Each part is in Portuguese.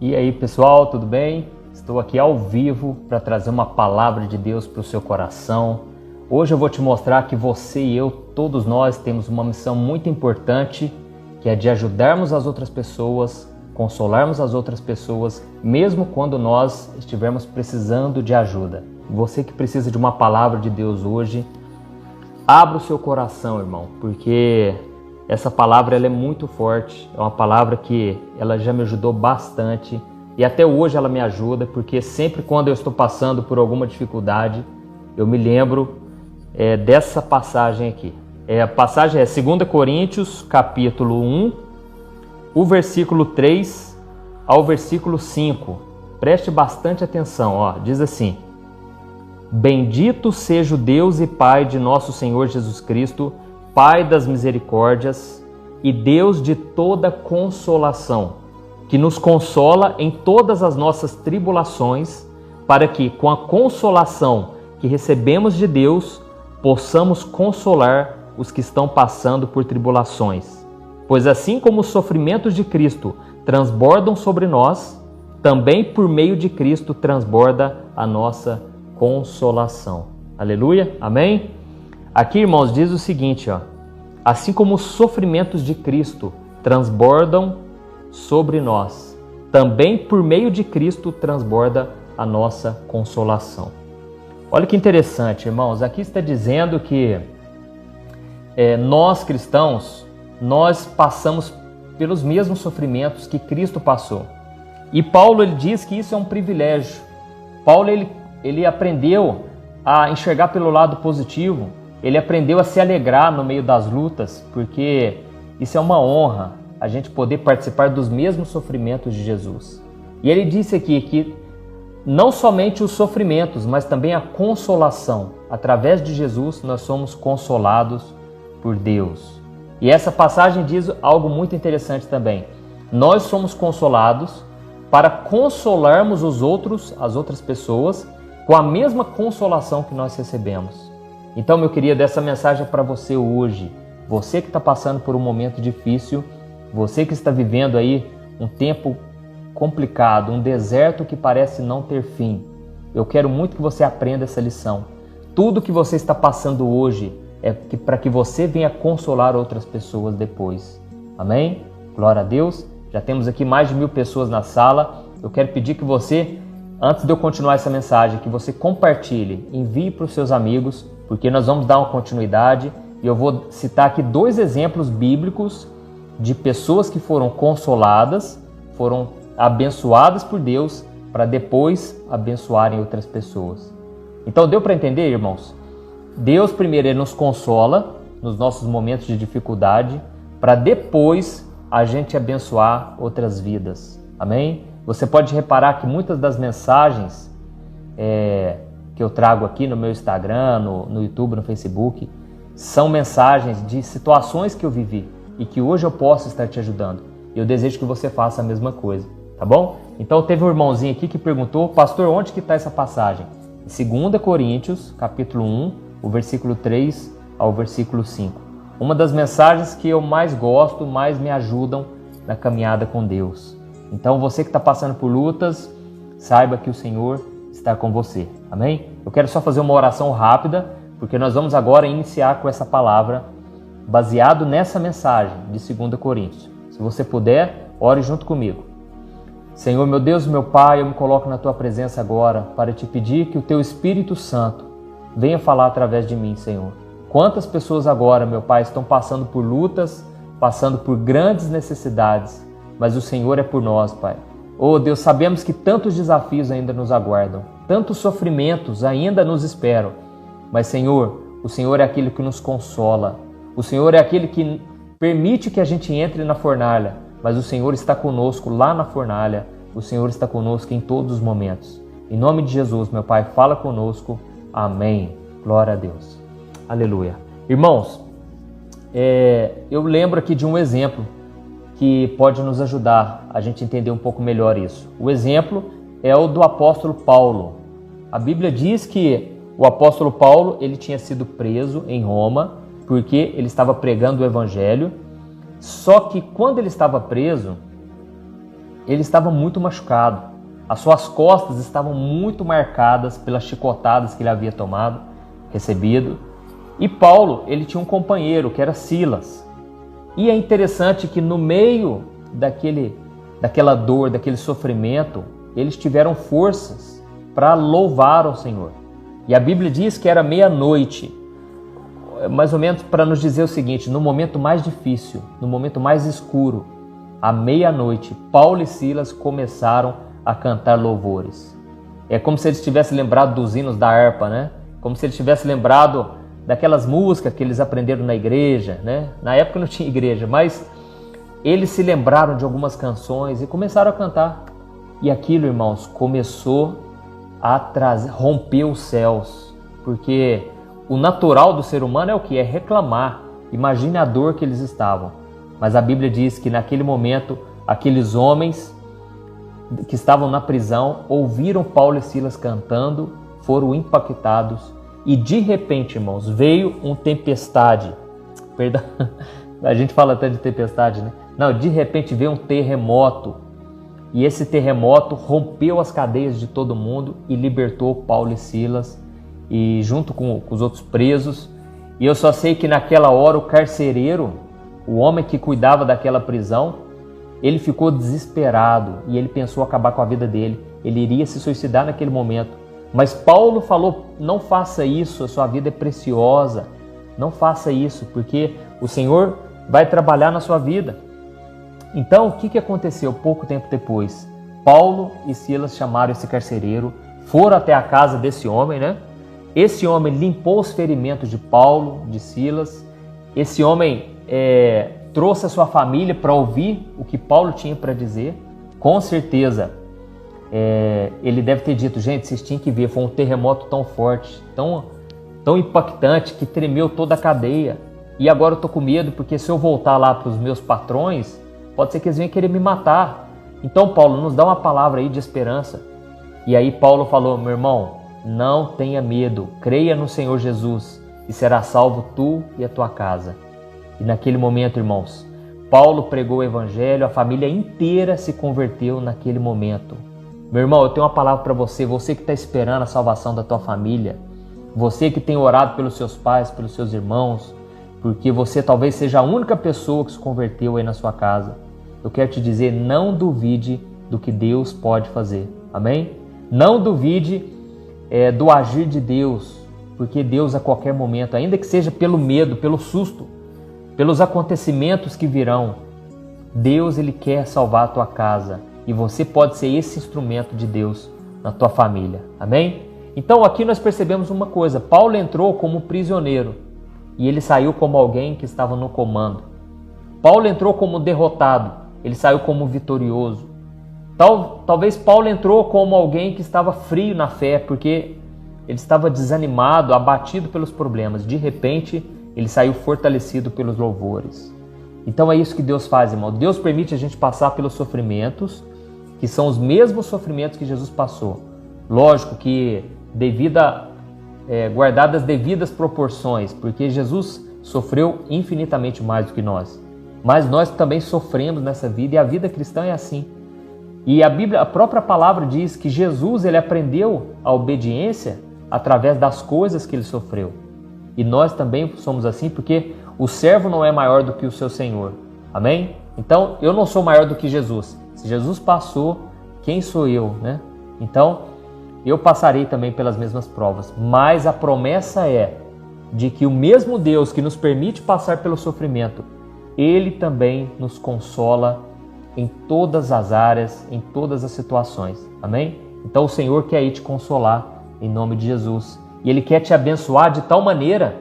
E aí pessoal, tudo bem? Estou aqui ao vivo para trazer uma palavra de Deus para o seu coração. Hoje eu vou te mostrar que você e eu, todos nós, temos uma missão muito importante, que é de ajudarmos as outras pessoas, consolarmos as outras pessoas, mesmo quando nós estivermos precisando de ajuda. Você que precisa de uma palavra de Deus hoje, abra o seu coração, irmão, porque essa palavra ela é muito forte, é uma palavra que ela já me ajudou bastante e até hoje ela me ajuda, porque sempre quando eu estou passando por alguma dificuldade, eu me lembro dessa passagem aqui. A passagem é 2 Coríntios, capítulo 1, o versículo 3 ao versículo 5. Preste bastante atenção, ó. Diz assim: Bendito seja o Deus e Pai de nosso Senhor Jesus Cristo, Pai das misericórdias e Deus de toda consolação, que nos consola em todas as nossas tribulações, para que, com a consolação que recebemos de Deus, possamos consolar os que estão passando por tribulações. Pois assim como os sofrimentos de Cristo transbordam sobre nós, também por meio de Cristo transborda a nossa consolação. Aleluia? Amém? Aqui, irmãos, diz o seguinte, ó: assim como os sofrimentos de Cristo transbordam sobre nós, também por meio de Cristo transborda a nossa consolação. Olha que interessante, irmãos. Aqui está dizendo que nós cristãos, nós passamos pelos mesmos sofrimentos que Cristo passou. E Paulo ele diz que isso é um privilégio. Paulo ele aprendeu a enxergar pelo lado positivo. Ele aprendeu a se alegrar no meio das lutas, porque isso é uma honra, a gente poder participar dos mesmos sofrimentos de Jesus. E ele disse aqui que não somente os sofrimentos, mas também a consolação. Através de Jesus, nós somos consolados por Deus. E essa passagem diz algo muito interessante também. Nós somos consolados para consolarmos os outros, as outras pessoas, com a mesma consolação que nós recebemos. Então, meu querido, essa mensagem é para você hoje. Você que está passando por um momento difícil, você que está vivendo aí um tempo complicado, um deserto que parece não ter fim. Eu quero muito que você aprenda essa lição. Tudo que você está passando hoje é para que você venha consolar outras pessoas depois. Amém? Glória a Deus. Já temos aqui mais de 1000 pessoas na sala. Eu quero pedir que você, antes de eu continuar essa mensagem, que você compartilhe, envie para os seus amigos, porque nós vamos dar uma continuidade e eu vou citar aqui 2 exemplos bíblicos de pessoas que foram consoladas, foram abençoadas por Deus para depois abençoarem outras pessoas. Então deu para entender, irmãos? Deus primeiro ele nos consola nos nossos momentos de dificuldade para depois a gente abençoar outras vidas. Amém? Você pode reparar que muitas das mensagens que eu trago aqui no meu Instagram, no YouTube, no Facebook, são mensagens de situações que eu vivi e que hoje eu posso estar te ajudando. E eu desejo que você faça a mesma coisa, tá bom? Então teve um irmãozinho aqui que perguntou: pastor, onde que está essa passagem? Em 2 Coríntios, capítulo 1, o versículo 3 ao versículo 5. Uma das mensagens que eu mais gosto, mais me ajudam na caminhada com Deus. Então você que está passando por lutas, saiba que o Senhor está com você. Amém? Eu quero só fazer uma oração rápida, porque nós vamos agora iniciar com essa palavra baseado nessa mensagem de 2 Coríntios. Se você puder, ore junto comigo. Senhor, meu Deus, meu Pai, eu me coloco na Tua presença agora para te pedir que o Teu Espírito Santo venha falar através de mim, Senhor. Quantas pessoas agora, meu Pai, estão passando por lutas, passando por grandes necessidades, mas o Senhor é por nós, Pai. Oh Deus, sabemos que tantos desafios ainda nos aguardam, tantos sofrimentos ainda nos esperam, mas Senhor, o Senhor é aquele que nos consola, o Senhor é aquele que permite que a gente entre na fornalha, mas o Senhor está conosco lá na fornalha, o Senhor está conosco em todos os momentos. Em nome de Jesus, meu Pai, fala conosco. Amém. Glória a Deus. Aleluia. Irmãos, eu lembro aqui de um exemplo que pode nos ajudar a gente entender um pouco melhor isso. O exemplo é o do apóstolo Paulo. A Bíblia diz que o apóstolo Paulo ele tinha sido preso em Roma porque ele estava pregando o evangelho. Só que quando ele estava preso, ele estava muito machucado. As suas costas estavam muito marcadas pelas chicotadas que ele havia recebido. E Paulo, ele tinha um companheiro, que era Silas. E é interessante que no meio daquela dor, daquele sofrimento, eles tiveram forças para louvar ao Senhor. E a Bíblia diz que era meia-noite, mais ou menos para nos dizer o seguinte: no momento mais difícil, no momento mais escuro, à meia-noite, Paulo e Silas começaram a cantar louvores. É como se eles tivessem lembrado dos hinos da harpa, né? Como se eles tivessem lembrado daquelas músicas que eles aprenderam na igreja, né? Na época não tinha igreja, mas eles se lembraram de algumas canções e começaram a cantar. E aquilo, irmãos, começou a romper os céus, porque o natural do ser humano é o que? É reclamar. Imagine a dor que eles estavam. Mas a Bíblia diz que naquele momento, aqueles homens que estavam na prisão ouviram Paulo e Silas cantando, foram impactados e de repente, irmãos, veio uma tempestade. Perdão, a gente fala até de tempestade, né? Não, de repente veio um terremoto. E esse terremoto rompeu as cadeias de todo mundo e libertou Paulo e Silas, e junto com os outros presos. E eu só sei que naquela hora o carcereiro, o homem que cuidava daquela prisão, ele ficou desesperado e ele pensou acabar com a vida dele. Ele iria se suicidar naquele momento. Mas Paulo falou: não faça isso, a sua vida é preciosa. Não faça isso, porque o Senhor vai trabalhar na sua vida. Então, o que aconteceu pouco tempo depois? Paulo e Silas chamaram esse carcereiro, foram até a casa desse homem, né? Esse homem limpou os ferimentos de Paulo, de Silas. Esse homem trouxe a sua família para ouvir o que Paulo tinha para dizer. Com certeza, ele deve ter dito: gente, vocês tinham que ver, foi um terremoto tão forte, tão impactante, que tremeu toda a cadeia. E agora eu estou com medo, porque se eu voltar lá para os meus patrões, pode ser que eles venham querer me matar. Então, Paulo, nos dá uma palavra aí de esperança. E aí Paulo falou: meu irmão, não tenha medo, creia no Senhor Jesus e será salvo tu e a tua casa. E naquele momento, irmãos, Paulo pregou o evangelho, a família inteira se converteu naquele momento. Meu irmão, eu tenho uma palavra para você, você que está esperando a salvação da tua família, você que tem orado pelos seus pais, pelos seus irmãos, porque você talvez seja a única pessoa que se converteu aí na sua casa. Eu quero te dizer, não duvide do que Deus pode fazer, amém? Não duvide do agir de Deus, porque Deus a qualquer momento, ainda que seja pelo medo, pelo susto, pelos acontecimentos que virão, Deus ele quer salvar a tua casa e você pode ser esse instrumento de Deus na tua família, amém? Então aqui nós percebemos uma coisa: Paulo entrou como prisioneiro e ele saiu como alguém que estava no comando. Paulo entrou como derrotado, ele saiu como vitorioso. Talvez Paulo entrou como alguém que estava frio na fé, porque ele estava desanimado, abatido pelos problemas. De repente, ele saiu fortalecido pelos louvores. Então é isso que Deus faz, irmão. Deus permite a gente passar pelos sofrimentos, que são os mesmos sofrimentos que Jesus passou. Lógico que guardadas as devidas proporções, porque Jesus sofreu infinitamente mais do que nós. Mas nós também sofremos nessa vida, e a vida cristã é assim. E a própria palavra diz que Jesus ele aprendeu a obediência através das coisas que ele sofreu. E nós também somos assim, porque o servo não é maior do que o seu Senhor. Amém? Então, eu não sou maior do que Jesus. Se Jesus passou, quem sou eu, né? Então, eu passarei também pelas mesmas provas. Mas a promessa é de que o mesmo Deus que nos permite passar pelo sofrimento, Ele também nos consola em todas as áreas, em todas as situações. Amém? Então o Senhor quer ir te consolar em nome de Jesus. E Ele quer te abençoar de tal maneira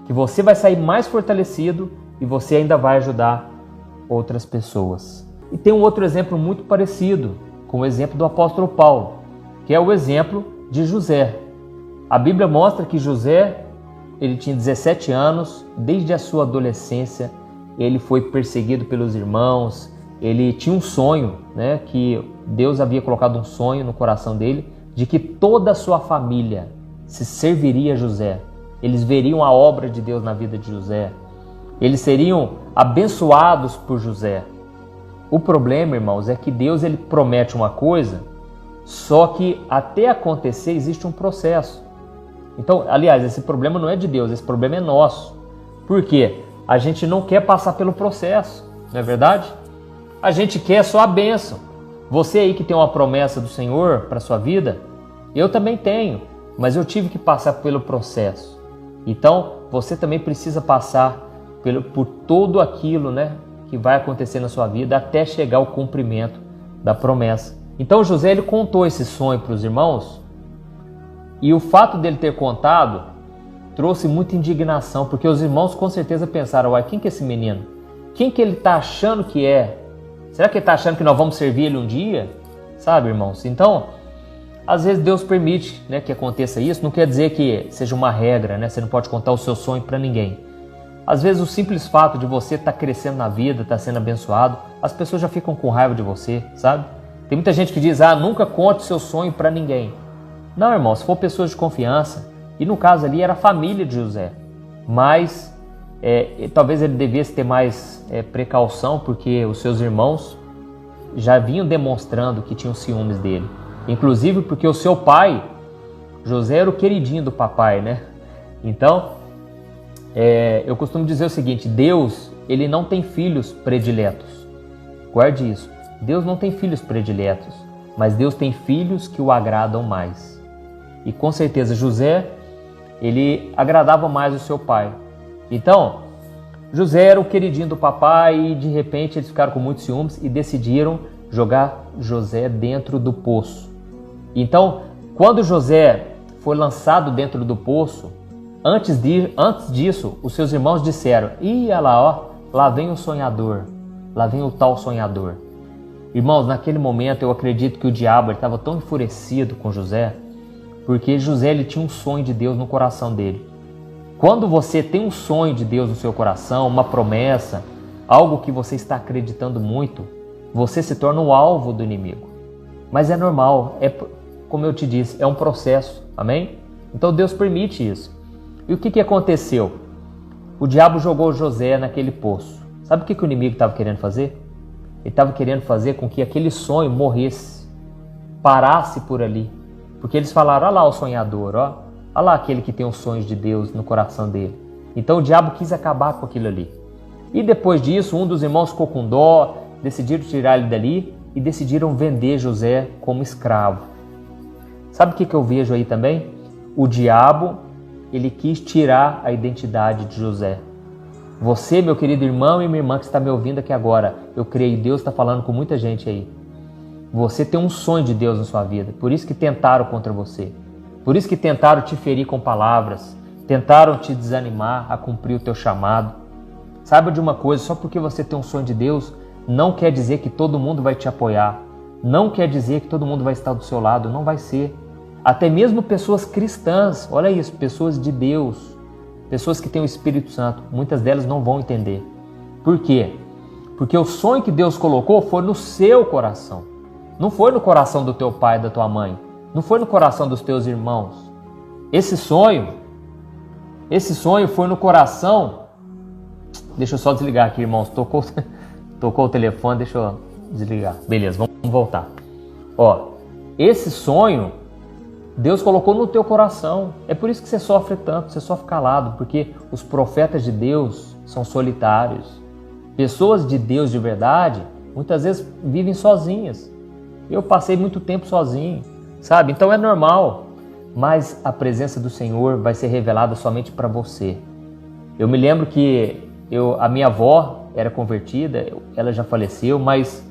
que você vai sair mais fortalecido e você ainda vai ajudar outras pessoas. E tem um outro exemplo muito parecido com o exemplo do apóstolo Paulo, que é o exemplo de José. A Bíblia mostra que José, ele tinha 17 anos, desde a sua adolescência, ele foi perseguido pelos irmãos, ele tinha um sonho, né, que Deus havia colocado um sonho no coração dele, de que toda a sua família se serviria a José. Eles veriam a obra de Deus na vida de José. Eles seriam abençoados por José. O problema, irmãos, é que Deus ele promete uma coisa, só que até acontecer existe um processo. Então, aliás, esse problema não é de Deus, esse problema é nosso. Por quê? A gente não quer passar pelo processo, não é verdade? A gente quer só a bênção. Você aí que tem uma promessa do Senhor para a sua vida, eu também tenho, mas eu tive que passar pelo processo. Então, você também precisa passar por tudo aquilo, né, que vai acontecer na sua vida até chegar ao cumprimento da promessa. Então, José ele contou esse sonho para os irmãos e o fato dele ter contado trouxe muita indignação, porque os irmãos com certeza pensaram, uai, quem que é esse menino? Quem que ele está achando que é? Será que ele está achando que nós vamos servir ele um dia? Sabe, irmãos? Então, às vezes Deus permite, né, que aconteça isso, não quer dizer que seja uma regra, né? Você não pode contar o seu sonho para ninguém. Às vezes o simples fato de você estar crescendo na vida, estar sendo abençoado, as pessoas já ficam com raiva de você, sabe? Tem muita gente que diz, nunca conte o seu sonho para ninguém. Não, irmão, se for pessoas de confiança, e no caso ali era a família de José, mas talvez ele devesse ter mais precaução, porque os seus irmãos já vinham demonstrando que tinham ciúmes dele. Inclusive porque o seu pai, José, era o queridinho do papai, né? Então, eu costumo dizer o seguinte, Deus, ele não tem filhos prediletos. Guarde isso. Deus não tem filhos prediletos, mas Deus tem filhos que o agradam mais. E com certeza José, ele agradava mais o seu pai. Então, José era o queridinho do papai e de repente eles ficaram com muitos ciúmes e decidiram jogar José dentro do poço. Então, quando José foi lançado dentro do poço, antes disso, os seus irmãos disseram, olha lá, lá vem o sonhador, lá vem o tal sonhador. Irmãos, naquele momento eu acredito que o diabo estava tão enfurecido com José, porque José ele tinha um sonho de Deus no coração dele. Quando você tem um sonho de Deus no seu coração, uma promessa, algo que você está acreditando muito, você se torna o alvo do inimigo. Mas é normal, como eu te disse, é um processo, amém? Então Deus permite isso. E o que aconteceu? O diabo jogou José naquele poço. Sabe o que o inimigo estava querendo fazer? Ele estava querendo fazer com que aquele sonho morresse, parasse por ali. Porque eles falaram, olha lá o sonhador, olha lá aquele que tem os sonhos de Deus no coração dele. Então o diabo quis acabar com aquilo ali. E depois disso, um dos irmãos ficou com dó, decidiram tirar ele dali e decidiram vender José como escravo. Sabe o que eu vejo aí também? O diabo, ele quis tirar a identidade de José. Você, meu querido irmão e minha irmã que está me ouvindo aqui agora, eu creio que Deus está falando com muita gente aí. Você tem um sonho de Deus na sua vida, por isso que tentaram contra você. Por isso que tentaram te ferir com palavras, tentaram te desanimar a cumprir o teu chamado. Saiba de uma coisa, só porque você tem um sonho de Deus, não quer dizer que todo mundo vai te apoiar. Não quer dizer que todo mundo vai estar do seu lado, não vai ser. Até mesmo pessoas cristãs, olha isso, pessoas de Deus, pessoas que têm o Espírito Santo, muitas delas não vão entender. Por quê? Porque o sonho que Deus colocou foi no seu coração. Não foi no coração do teu pai, da tua mãe. Não foi no coração dos teus irmãos. Esse sonho foi no coração... Deixa eu só desligar aqui, irmãos. Tocou o telefone, deixa eu desligar. Beleza, vamos voltar. Esse sonho Deus colocou no teu coração. É por isso que você sofre tanto, você sofre calado, porque os profetas de Deus são solitários. Pessoas de Deus de verdade, muitas vezes vivem sozinhas. Eu passei muito tempo sozinho, sabe? Então é normal, mas a presença do Senhor vai ser revelada somente para você. Eu me lembro que a minha avó era convertida, ela já faleceu, mas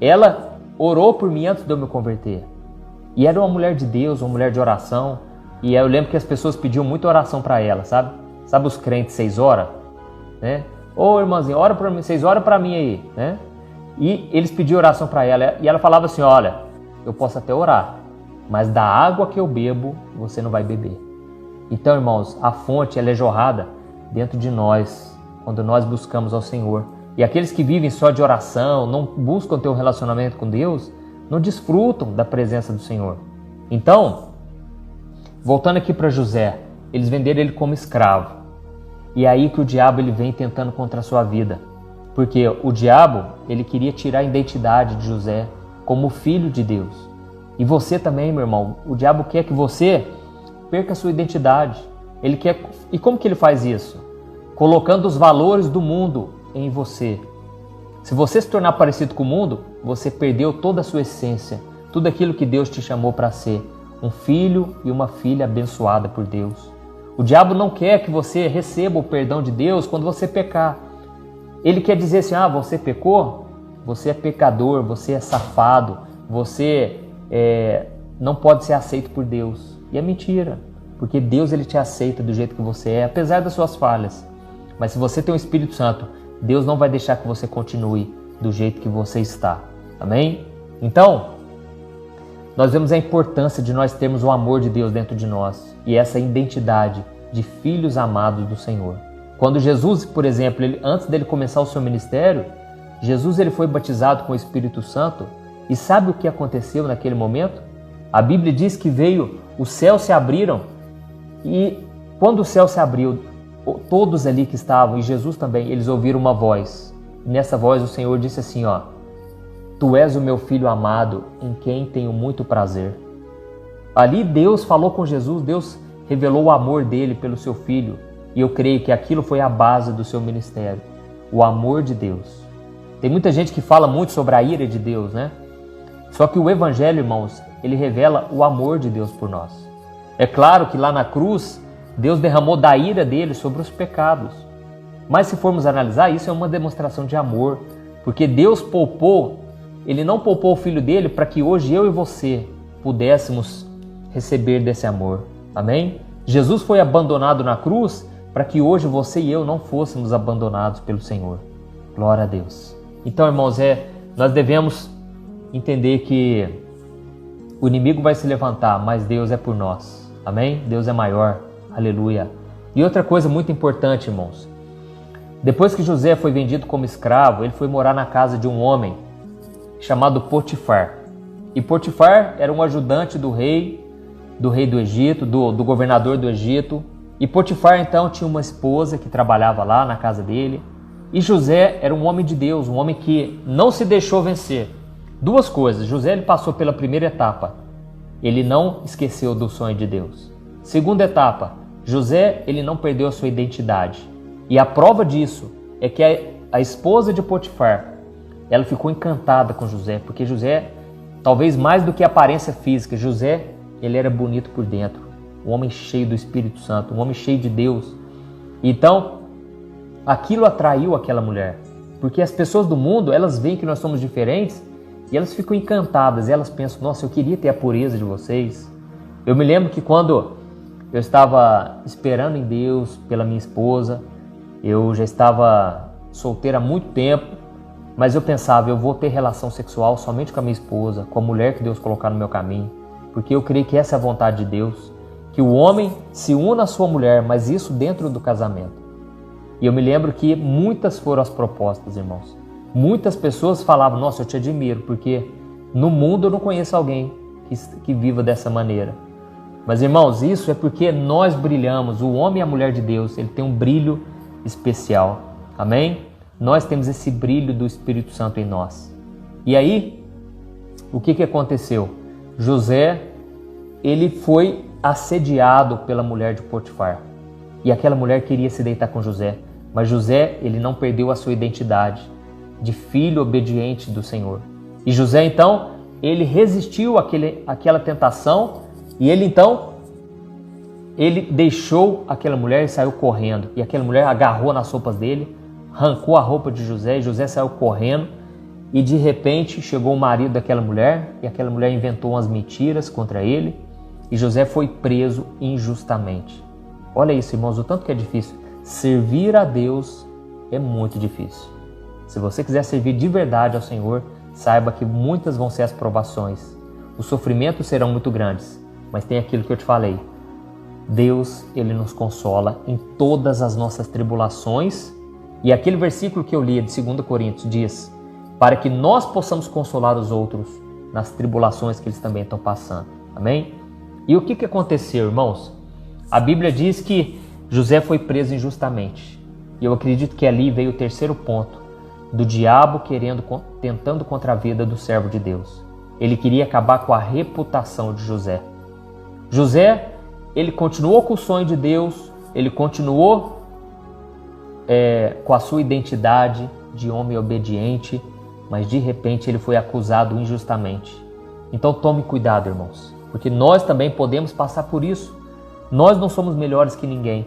ela orou por mim antes de eu me converter. E era uma mulher de Deus, uma mulher de oração. E eu lembro que as pessoas pediam muita oração para ela, sabe? Sabe os crentes 6 horas? Né? Ô irmãzinho, ora para mim, 6 horas para mim aí, né? E eles pediam oração para ela. E ela falava assim, olha, eu posso até orar, mas da água que eu bebo, você não vai beber. Então, irmãos, a fonte ela é jorrada dentro de nós, quando nós buscamos ao Senhor. E aqueles que vivem só de oração, não buscam ter um relacionamento com Deus, não desfrutam da presença do Senhor. Então, voltando aqui para José, eles venderam ele como escravo. E é aí que o diabo ele vem tentando contra a sua vida, Porque o diabo, ele queria tirar a identidade de José como filho de Deus. E você também, meu irmão, o diabo quer que você perca a sua identidade. Ele quer. E como que ele faz isso? Colocando os valores do mundo em você. Se você se tornar parecido com o mundo, você perdeu toda a sua essência, tudo aquilo que Deus te chamou para ser, um filho e uma filha abençoada por Deus. O diabo não quer que você receba o perdão de Deus quando você pecar. Ele quer dizer assim, você pecou? Você é pecador, você é safado, você não pode ser aceito por Deus. E é mentira, porque Deus ele te aceita do jeito que você é, apesar das suas falhas. Mas se você tem o Espírito Santo, Deus não vai deixar que você continue do jeito que você está. Amém? Então, nós vemos a importância de nós termos o amor de Deus dentro de nós e essa identidade de filhos amados do Senhor. Quando Jesus, por exemplo, antes dele começar o seu ministério, Jesus ele foi batizado com o Espírito Santo e sabe o que aconteceu naquele momento? A Bíblia diz que os céus se abriram e quando o céu se abriu, todos ali que estavam, e Jesus também, eles ouviram uma voz. E nessa voz o Senhor disse assim, Tu és o meu filho amado, em quem tenho muito prazer. Ali Deus falou com Jesus, Deus revelou o amor dele pelo seu filho. E eu creio que aquilo foi a base do seu ministério, o amor de Deus. Tem muita gente que fala muito sobre a ira de Deus, né? Só que o Evangelho, irmãos, ele revela o amor de Deus por nós. É claro que lá na cruz, Deus derramou da ira dele sobre os pecados. Mas se formos analisar, isso é uma demonstração de amor. Porque Deus ele não poupou o Filho dele para que hoje eu e você pudéssemos receber desse amor. Amém? Jesus foi abandonado na cruz para que hoje você e eu não fôssemos abandonados pelo Senhor. Glória a Deus. Então, irmãos, nós devemos entender que o inimigo vai se levantar, mas Deus é por nós. Amém? Deus é maior. Aleluia. E outra coisa muito importante, irmãos. Depois que José foi vendido como escravo, ele foi morar na casa de um homem chamado Potifar. E Potifar era um ajudante do rei do Egito, do governador do Egito. E Potifar então tinha uma esposa que trabalhava lá na casa dele. E José era um homem de Deus, um homem que não se deixou vencer. Duas coisas, José ele passou pela primeira etapa, ele não esqueceu do sonho de Deus. Segunda etapa, José ele não perdeu a sua identidade. E a prova disso é que a esposa de Potifar, ela ficou encantada com José, porque José, talvez mais do que a aparência física, José ele era bonito por dentro, um homem cheio do Espírito Santo, um homem cheio de Deus. Então, aquilo atraiu aquela mulher, porque as pessoas do mundo, elas veem que nós somos diferentes e elas ficam encantadas, elas pensam, nossa, eu queria ter a pureza de vocês. Eu me lembro que quando eu estava esperando em Deus pela minha esposa, eu já estava solteiro há muito tempo, mas eu pensava, eu vou ter relação sexual somente com a minha esposa, com a mulher que Deus colocar no meu caminho, porque eu creio que essa é a vontade de Deus, que o homem se una à sua mulher, mas isso dentro do casamento. E eu me lembro que muitas foram as propostas, irmãos. Muitas pessoas falavam, nossa, eu te admiro, porque no mundo eu não conheço alguém que viva dessa maneira. Mas, irmãos, isso é porque nós brilhamos, o homem e a mulher de Deus, ele tem um brilho especial. Amém? Nós temos esse brilho do Espírito Santo em nós. E aí, o que aconteceu? José, ele foi assediado pela mulher de Potifar. E aquela mulher queria se deitar com José. Mas José, ele não perdeu a sua identidade de filho obediente do Senhor. E José, então, ele resistiu àquela tentação e ele deixou aquela mulher e saiu correndo. E aquela mulher agarrou nas roupas dele, arrancou a roupa de José e José saiu correndo. E de repente chegou o marido daquela mulher e aquela mulher inventou umas mentiras contra ele e José foi preso injustamente. Olha isso, irmãos, o tanto que é difícil. Servir a Deus é muito difícil. Se você quiser servir de verdade ao Senhor, saiba que muitas vão ser as provações. Os sofrimentos serão muito grandes, mas tem aquilo que eu te falei. Deus, ele nos consola em todas as nossas tribulações. E aquele versículo que eu li de 2 Coríntios diz, para que nós possamos consolar os outros nas tribulações que eles também estão passando. Amém? E o que aconteceu, irmãos? A Bíblia diz que José foi preso injustamente. E eu acredito que ali veio o terceiro ponto do diabo tentando contra a vida do servo de Deus. Ele queria acabar com a reputação de José. José, ele continuou com o sonho de Deus, ele continuou com a sua identidade de homem obediente, mas de repente ele foi acusado injustamente. Então tome cuidado, irmãos, porque nós também podemos passar por isso. Nós não somos melhores que ninguém,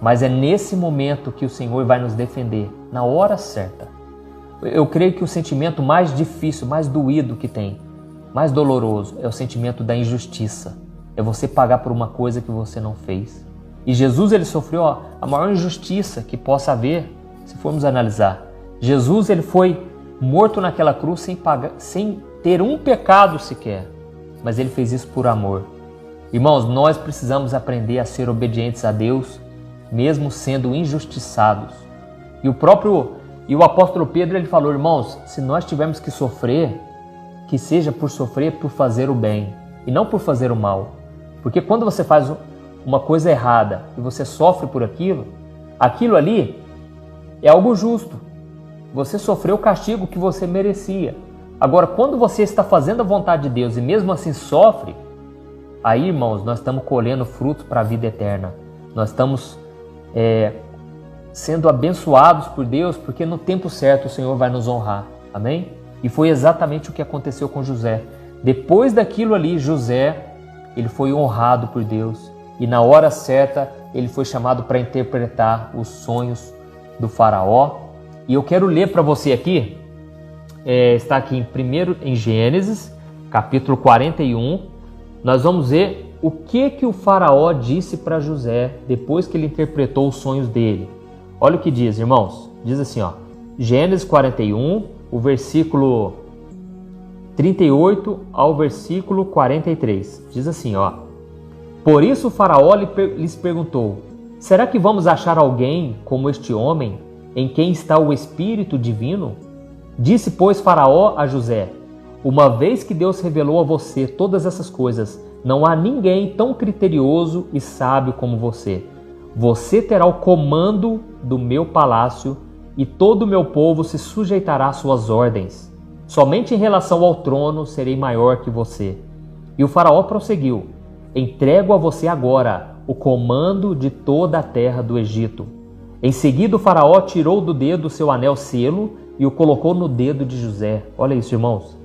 mas é nesse momento que o Senhor vai nos defender, na hora certa. Eu creio que o sentimento mais difícil, mais doído que tem, mais doloroso, é o sentimento da injustiça. É você pagar por uma coisa que você não fez. E Jesus, ele sofreu a maior injustiça que possa haver, se formos analisar. Jesus, ele foi morto naquela cruz sem ter um pecado sequer, mas ele fez isso por amor. Irmãos, nós precisamos aprender a ser obedientes a Deus, mesmo sendo injustiçados. E o apóstolo Pedro, ele falou, irmãos, se nós tivermos que sofrer, que seja por sofrer por fazer o bem e não por fazer o mal. Porque quando você faz uma coisa errada e você sofre por aquilo ali é algo justo. Você sofreu o castigo que você merecia. Agora, quando você está fazendo a vontade de Deus e mesmo assim sofre, aí, irmãos, nós estamos colhendo frutos para a vida eterna. Nós estamos sendo abençoados por Deus, porque no tempo certo o Senhor vai nos honrar. Amém? E foi exatamente o que aconteceu com José. Depois daquilo ali, José, ele foi honrado por Deus. E na hora certa, ele foi chamado para interpretar os sonhos do faraó. E eu quero ler para você aqui, está aqui em Gênesis, capítulo 41. Nós vamos ver o que o faraó disse para José depois que ele interpretou os sonhos dele. Olha o que diz, irmãos. Diz assim, Gênesis 41, o versículo 38 ao versículo 43. Diz assim, Por isso o faraó lhes perguntou, será que vamos achar alguém como este homem, em quem está o Espírito Divino? Disse, pois, faraó a José, uma vez que Deus revelou a você todas essas coisas, não há ninguém tão criterioso e sábio como você. Você terá o comando do meu palácio e todo o meu povo se sujeitará às suas ordens. Somente em relação ao trono serei maior que você. E o faraó prosseguiu, entrego a você agora o comando de toda a terra do Egito. Em seguida o faraó tirou do dedo o seu anel selo e o colocou no dedo de José. Olha isso, irmãos.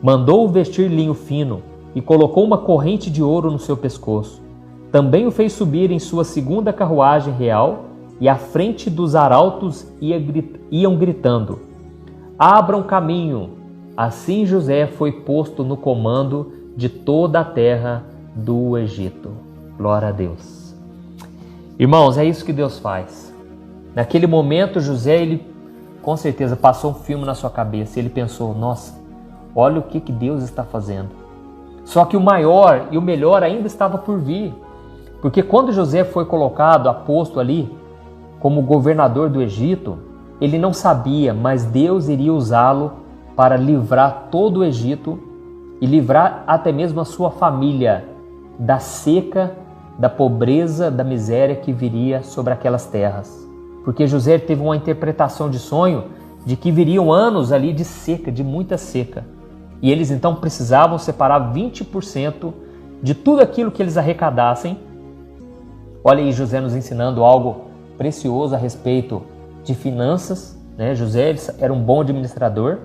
Mandou-o vestir linho fino e colocou uma corrente de ouro no seu pescoço. Também o fez subir em sua segunda carruagem real e à frente dos arautos iam gritando, abram caminho. Assim José foi posto no comando de toda a terra do Egito. Glória a Deus. Irmãos, é isso que Deus faz. Naquele momento, José, ele com certeza passou um filme na sua cabeça. Ele pensou, nossa, olha o que Deus está fazendo. Só que o maior e o melhor ainda estava por vir. Porque quando José foi colocado, aposto ali, como governador do Egito, ele não sabia, mas Deus iria usá-lo para livrar todo o Egito e livrar até mesmo a sua família da seca, da pobreza, da miséria que viria sobre aquelas terras. Porque José teve uma interpretação de sonho de que viriam anos ali de seca, de muita seca. E eles então precisavam separar 20% de tudo aquilo que eles arrecadassem. Olha aí José nos ensinando algo precioso a respeito de finanças, né? José era um bom administrador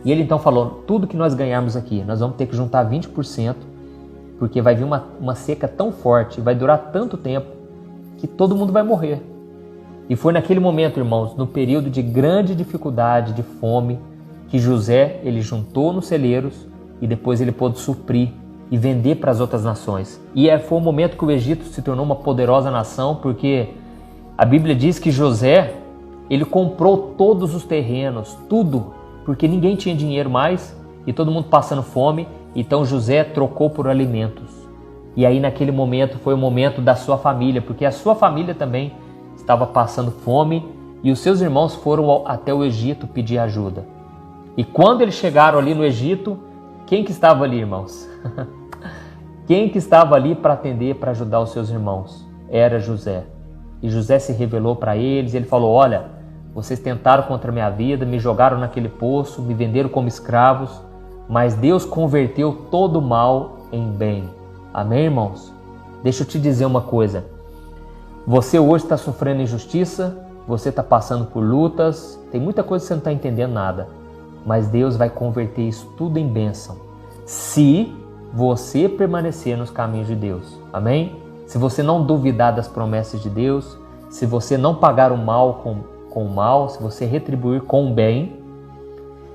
e ele então falou, tudo que nós ganharmos aqui, nós vamos ter que juntar 20%, porque vai vir uma seca tão forte, vai durar tanto tempo, que todo mundo vai morrer. E foi naquele momento, irmãos, no período de grande dificuldade, de fome, que José, ele juntou nos celeiros e depois ele pôde suprir e vender para as outras nações. E foi o momento que o Egito se tornou uma poderosa nação, porque a Bíblia diz que José, ele comprou todos os terrenos, tudo, porque ninguém tinha dinheiro mais e todo mundo passando fome, então José trocou por alimentos. E aí naquele momento foi o momento da sua família, porque a sua família também estava passando fome e os seus irmãos foram até o Egito pedir ajuda. E quando eles chegaram ali no Egito, quem que estava ali, irmãos? Quem que estava ali para atender, para ajudar os seus irmãos? Era José. E José se revelou para eles, ele falou, olha, Vocês tentaram contra a minha vida, me jogaram naquele poço, me venderam como escravos, mas Deus converteu todo o mal em bem. Amém, irmãos? Deixa eu te dizer uma coisa. Você hoje está sofrendo injustiça, você está passando por lutas, tem muita coisa que você não está entendendo nada, mas Deus vai converter isso tudo em bênção, se você permanecer nos caminhos de Deus. Amém? Se você não duvidar das promessas de Deus, se você não pagar o mal com o mal, se você retribuir com o bem,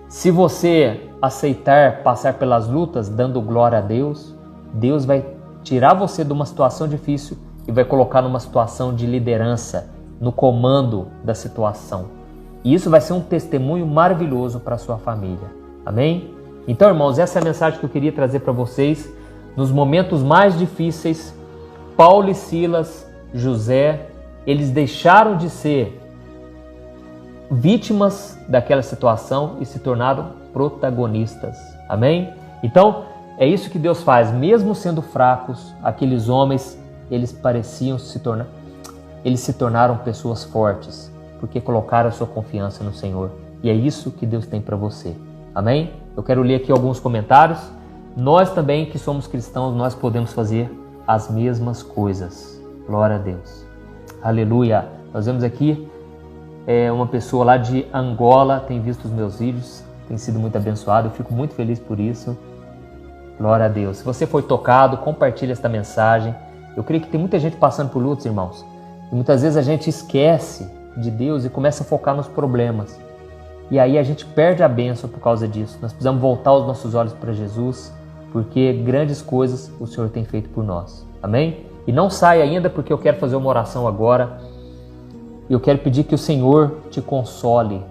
se você aceitar passar pelas lutas dando glória a Deus, Deus vai tirar você de uma situação difícil e vai colocar numa situação de liderança, no comando da situação. E isso vai ser um testemunho maravilhoso para a sua família. Amém? Então, irmãos, essa é a mensagem que eu queria trazer para vocês. Nos momentos mais difíceis, Paulo e Silas, José, eles deixaram de ser vítimas daquela situação e se tornaram protagonistas. Amém? Então, é isso que Deus faz. Mesmo sendo fracos, aqueles homens, eles se tornaram pessoas fortes, porque colocaram a sua confiança no Senhor. E é isso que Deus tem para você. Amém? Eu quero ler aqui alguns comentários. Nós também, que somos cristãos, nós podemos fazer as mesmas coisas. Glória a Deus. Aleluia. Nós vemos aqui uma pessoa lá de Angola, tem visto os meus vídeos, tem sido muito abençoado. Eu fico muito feliz por isso. Glória a Deus. Se você foi tocado, compartilhe esta mensagem. Eu creio que tem muita gente passando por lutas, irmãos. E muitas vezes a gente esquece de Deus e começa a focar nos problemas. E aí a gente perde a bênção por causa disso. Nós precisamos voltar os nossos olhos para Jesus, porque grandes coisas o Senhor tem feito por nós. Amém? E não saia ainda, porque eu quero fazer uma oração agora. Eu quero pedir que o Senhor te console.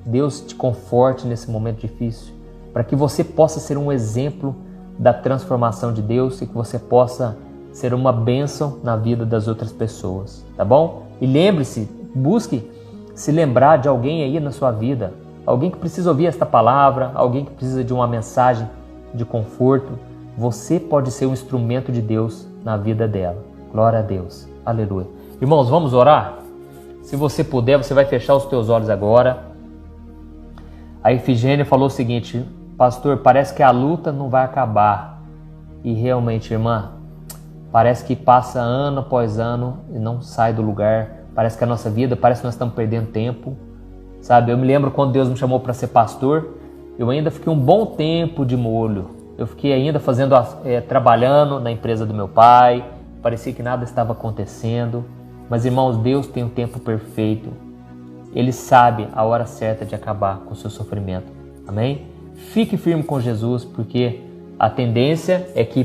Deus te conforte nesse momento difícil, para que você possa ser um exemplo da transformação de Deus e que você possa ser uma bênção na vida das outras pessoas, tá bom? E lembre-se, busque se lembrar de alguém aí na sua vida, alguém que precisa ouvir esta palavra, alguém que precisa de uma mensagem de conforto. Você pode ser um instrumento de Deus na vida dela. Glória a Deus. Aleluia. Irmãos, vamos orar? Se você puder, você vai fechar os teus olhos agora. A Efigênia falou o seguinte: pastor, parece que a luta não vai acabar. E realmente, irmã, parece que passa ano após ano e não sai do lugar. Parece que a nossa vida, parece que nós estamos perdendo tempo. Sabe, eu me lembro quando Deus me chamou para ser pastor, eu ainda fiquei um bom tempo de molho. Eu fiquei ainda trabalhando na empresa do meu pai. Parecia que nada estava acontecendo. Mas, irmãos, Deus tem um tempo perfeito. Ele sabe a hora certa de acabar com o seu sofrimento. Amém? Fique firme com Jesus, porque a tendência é que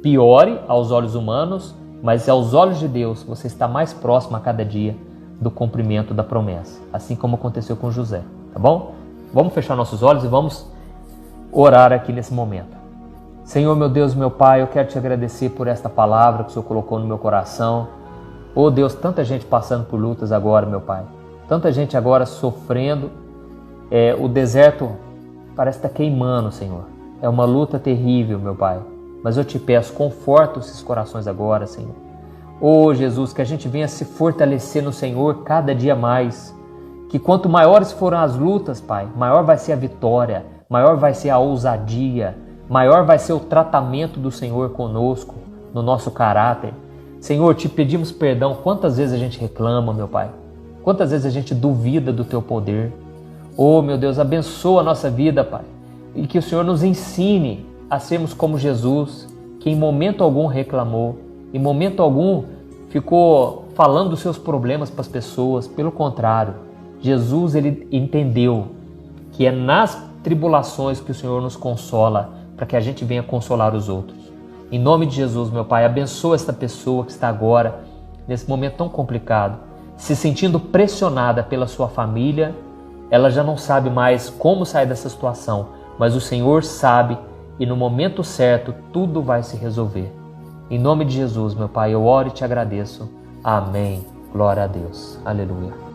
piore aos olhos humanos, mas aos olhos de Deus você está mais próximo a cada dia do cumprimento da promessa, assim como aconteceu com José, tá bom? Vamos fechar nossos olhos e vamos orar aqui nesse momento. Senhor, meu Deus, meu Pai, eu quero te agradecer por esta palavra que o Senhor colocou no meu coração. Oh Deus, tanta gente passando por lutas agora, meu Pai, tanta gente agora sofrendo, o deserto parece estar queimando, Senhor, é uma luta terrível, meu Pai. Mas eu te peço, conforta esses corações agora, Senhor. Oh, Jesus, que a gente venha se fortalecer no Senhor cada dia mais. Que quanto maiores forem as lutas, Pai, maior vai ser a vitória, maior vai ser a ousadia, maior vai ser o tratamento do Senhor conosco, no nosso caráter. Senhor, te pedimos perdão. Quantas vezes a gente reclama, meu Pai? Quantas vezes a gente duvida do Teu poder? Oh, meu Deus, abençoa a nossa vida, Pai. E que o Senhor nos ensine a sermos como Jesus, que em momento algum reclamou, em momento algum ficou falando dos seus problemas para as pessoas. Pelo contrário, Jesus, ele entendeu que é nas tribulações que o Senhor nos consola, para que a gente venha consolar os outros. Em nome de Jesus, meu Pai, abençoa esta pessoa que está agora, nesse momento tão complicado, se sentindo pressionada pela sua família. Ela já não sabe mais como sair dessa situação, mas o Senhor sabe. E no momento certo, tudo vai se resolver. Em nome de Jesus, meu Pai, eu oro e te agradeço. Amém. Glória a Deus. Aleluia.